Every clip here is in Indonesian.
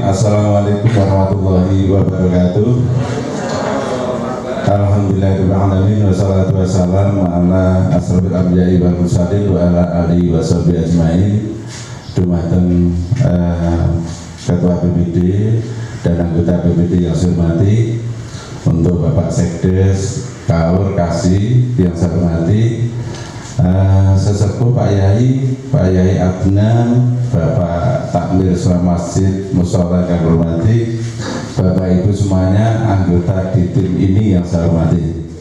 Assalamualaikum warahmatullahi wabarakatuh. Alhamdulillahirrahmanirrahim. Wassalatu wassalamu ala asrofil anbiya'i wal mursalin wa ala alihi wa sahbihi ajma'in. Dumateng Ketua PBD dan anggota PBD yang saya hormati, untuk Bapak Sekdes, Kaur, Kasih yang saya hormati, sesepuh Pak Yai Adnan, Bapak Takmir Selama Masjid Mushola yang hormati, Bapak Ibu semuanya anggota di tim ini yang saya hormati.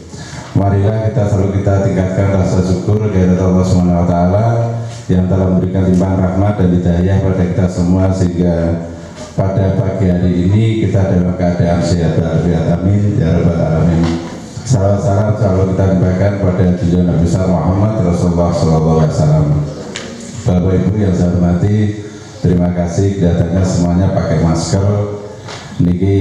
Marilah kita tingkatkan rasa syukur kepada Allah SWT yang telah memberikan limpahan rahmat dan hidayah pada kita semua, sehingga pada pagi hari ini kita dalam keadaan sehat walafiat. Amin ya rabbal alamin. Salam selalu kita limpahkan pada junjungan Nabi besar Muhammad Rasulullah SAW. Bapak Ibu yang saya hormati, terima kasih kedatangannya semuanya pakai masker. Niki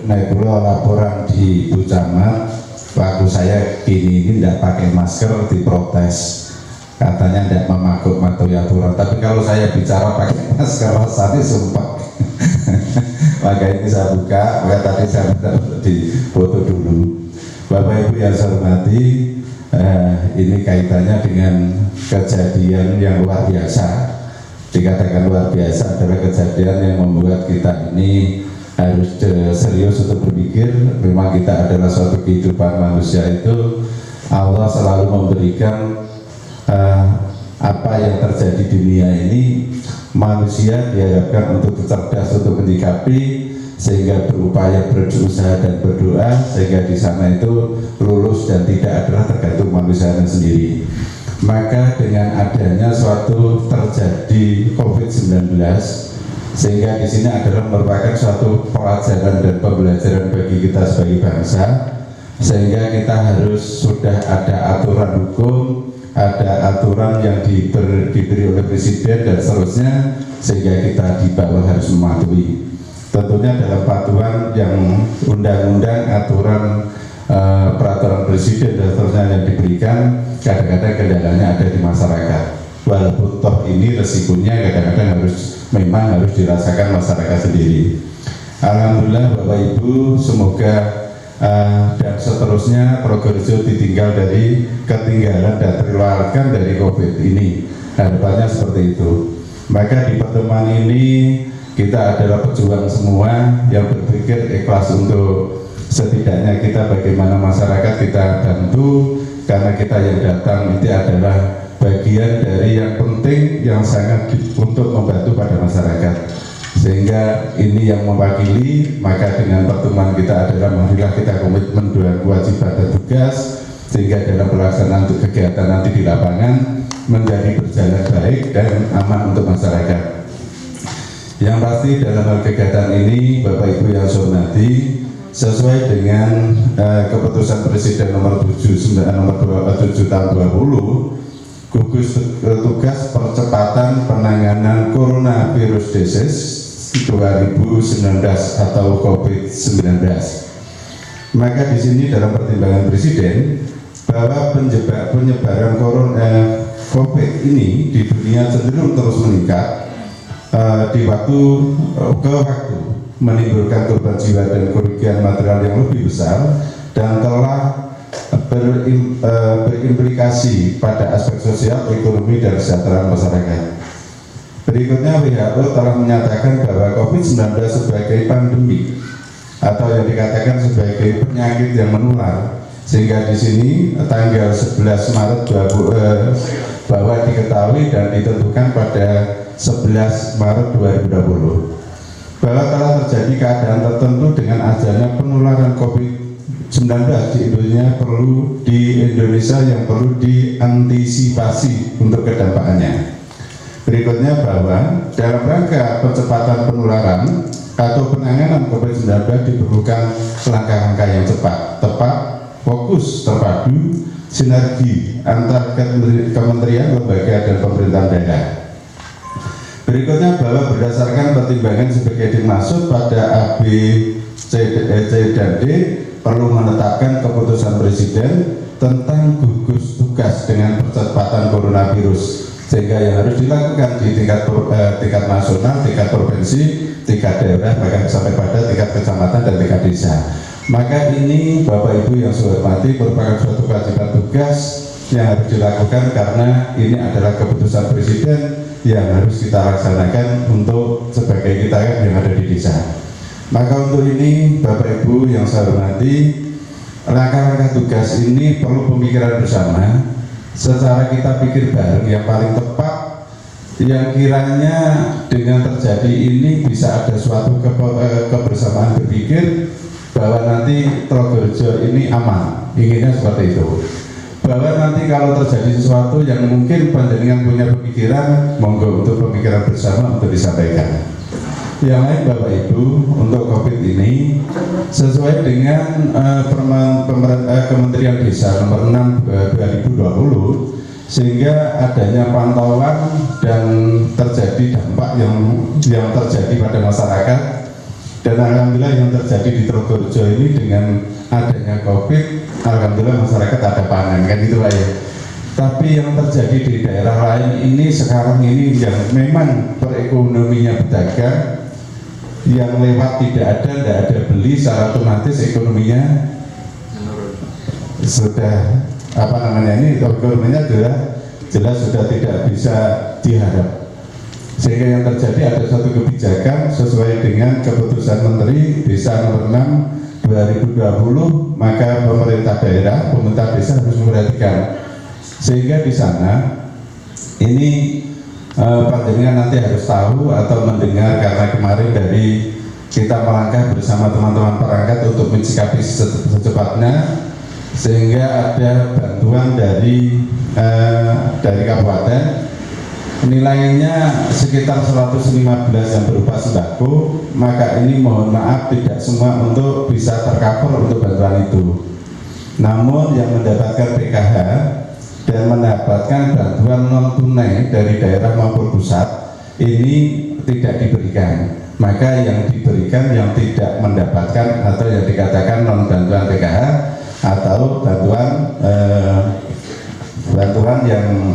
naik dulu laporan di Bu Camat, waktu saya ini tidak pakai masker diprotes, katanya tidak mematuhi aturan. Tapi kalau saya bicara pakai masker, rasanya sumpah. Maka ini saya buka, maka tadi saya minta untuk difoto dulu. Bapak Ibu yang saya hormati, ini kaitannya dengan kejadian yang luar biasa. Dikatakan luar biasa adalah kejadian yang membuat kita ini harus serius untuk berpikir. Memang kita adalah suatu kehidupan manusia itu Allah selalu memberikan apa yang terjadi di dunia ini, manusia diharapkan untuk cerdas untuk menyikapi, sehingga berupaya berusaha dan berdoa sehingga di sana itu lulus dan tidak adalah tergantung manusia sendiri. Maka dengan adanya suatu terjadi COVID-19, sehingga di sini adalah merupakan suatu pelajaran dan pembelajaran bagi kita sebagai bangsa, sehingga kita harus sudah ada aturan hukum, ada aturan yang diberi oleh Presiden dan seterusnya, sehingga kita di bawah harus mematuhi. Tentunya dalam patuhan yang undang-undang, aturan, peraturan Presiden dan seterusnya yang diberikan, kadang-kadang kendalanya ada di masyarakat. Walaupun toh ini resikonya kadang-kadang memang harus dirasakan masyarakat sendiri. Alhamdulillah Bapak Ibu, semoga dan seterusnya Progerjo ketinggalan dan terkeluarkan dari COVID ini. Harapannya seperti itu. Maka di pertemuan ini kita adalah pejuang semua yang berpikir ikhlas untuk setidaknya kita bagaimana masyarakat kita bantu, karena kita yang datang itu adalah bagian dari yang penting yang sangat untuk membantu pada masyarakat. Sehingga ini yang mewakili, maka dengan pertemuan kita adalah marilah kita komitmen dan kewajiban dan tugas, sehingga dalam pelaksanaan untuk kegiatan nanti di lapangan menjadi berjalan baik dan aman untuk masyarakat. Yang pasti dalam hal kegiatan ini, Bapak Ibu yang saya hormati, sesuai dengan keputusan Presiden nomor 7 tahun 20, gugus tugas percepatan penanganan coronavirus disease 2019 atau COVID-19. Maka di sini dalam pertimbangan Presiden bahwa penyebaran COVID ini di dunia cenderung terus meningkat di waktu ke waktu, menimbulkan korban jiwa dan kerugian material yang lebih besar dan telah berimplikasi pada aspek sosial, ekonomi, dan kesejahteraan masyarakat. Berikutnya WHO telah menyatakan bahwa COVID-19 sebagai pandemi atau yang dikatakan sebagai penyakit yang menular, sehingga di sini tanggal 11 Maret bahwa diketahui dan ditentukan pada 11 Maret 2020 bahwa telah terjadi keadaan tertentu dengan adanya penularan COVID-19 di Indonesia yang perlu diantisipasi untuk kedepannya. Berikutnya bahwa dalam rangka percepatan penularan atau penanganan COVID-19 diperlukan langkah-langkah yang cepat, tepat, fokus, terpadu, sinergi antar kementerian, lembaga, dan pemerintahan daerah. Berikutnya bahwa berdasarkan pertimbangan sebagai dimaksud pada A, B, C, dan D perlu menetapkan keputusan Presiden tentang gugus tugas dengan percepatan coronavirus sehingga yang harus dilakukan di tingkat nasional, tingkat provinsi, tingkat daerah, bahkan sampai pada tingkat kecamatan dan tingkat desa. Maka ini Bapak Ibu yang saya hormati merupakan suatu kewajiban tugas yang harus dilakukan karena ini adalah keputusan Presiden yang harus kita laksanakan untuk sebagai kita yang ada di desa. Maka untuk ini Bapak Ibu yang saya hormati, langkah-langkah tugas ini perlu pemikiran bersama secara kita pikir bareng yang paling tepat, yang kiranya dengan terjadi ini bisa ada suatu kebersamaan berpikir bahwa nanti Trogorejo ini aman, inginnya seperti itu. Bahwa nanti kalau terjadi sesuatu yang mungkin panjenengan punya pemikiran, monggo untuk pemikiran bersama untuk disampaikan. Yang lain Bapak Ibu, untuk COVID ini sesuai dengan Kementerian Desa nomor 6 2020, sehingga adanya pantauan dan terjadi dampak yang terjadi pada masyarakat. Dan alhamdulillah yang terjadi di Trogorejo ini dengan adanya COVID, alhamdulillah masyarakat ada panen, kan gitu Pak ya. Tapi yang terjadi di daerah lain ini sekarang ini yang memang perekonominya berdagang, yang lewat tidak ada beli, secara otomatis ekonominya sudah ekonominya jelas sudah tidak bisa diharap. Sehingga yang terjadi ada satu kebijakan sesuai dengan keputusan Menteri Desa nomor 6 2020, maka pemerintah daerah, pemerintah desa harus memperhatikan. Sehingga di sana ini panjenengan nanti harus tahu atau mendengar, karena kemarin dari kita melangkah bersama teman-teman perangkat untuk mencikapi secepatnya, sehingga ada bantuan dari kabupaten nilainya sekitar 115 yang berupa sembako. Maka ini mohon maaf tidak semua untuk bisa tercover untuk bantuan itu, namun yang mendapatkan PKH dan mendapatkan bantuan non tunai dari daerah maupun pusat ini tidak diberikan. Maka yang diberikan yang tidak mendapatkan atau yang dikatakan non bantuan PKH atau bantuan yang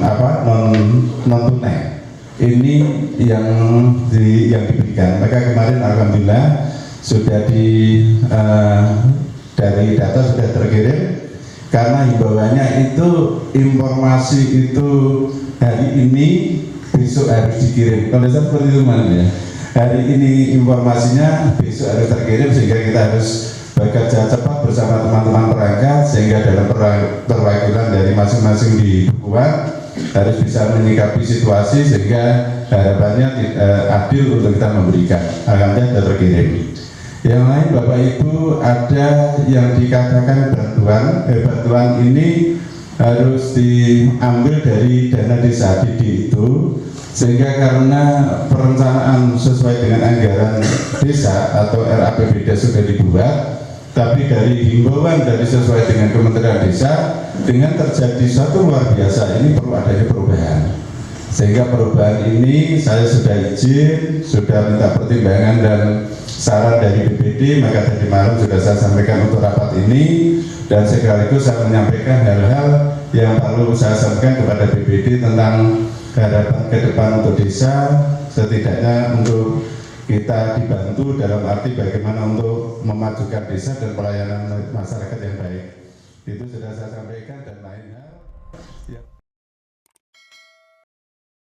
non tunai ini yang diberikan. Maka kemarin alhamdulillah sudah dari data sudah terkirim, karena himbauannya itu informasi itu hari ini besok harus dikirim. Kalau seperti itu ya, hari ini informasinya besok harus terkirim, sehingga kita harus bekerja cepat bersama teman-teman perangkat, sehingga dalam perwakilan dari masing-masing di Dukuhan harus bisa menyikapi situasi, sehingga harapannya adil untuk kita memberikan. Alhamdulillah sudah terkirim. Yang lain Bapak Ibu, ada yang dikatakan bantuan ini harus diambil dari dana desa DD itu, sehingga karena perencanaan sesuai dengan anggaran desa atau RAPBD sudah dibuat, tapi dari himbauan dari sesuai dengan Kementerian Desa, dengan terjadi satu luar biasa ini perlu adanya perubahan. Sehingga perubahan ini saya sudah izin, sudah minta pertimbangan dan saran dari BPD, maka tadi malam sudah saya sampaikan untuk rapat ini, dan sekaligus saya menyampaikan hal-hal yang perlu saya sampaikan kepada BPD tentang harapan ke depan untuk desa, setidaknya untuk kita dibantu dalam arti bagaimana untuk memajukan desa dan pelayanan masyarakat yang baik. Itu sudah saya sampaikan dan lain hal. Ya.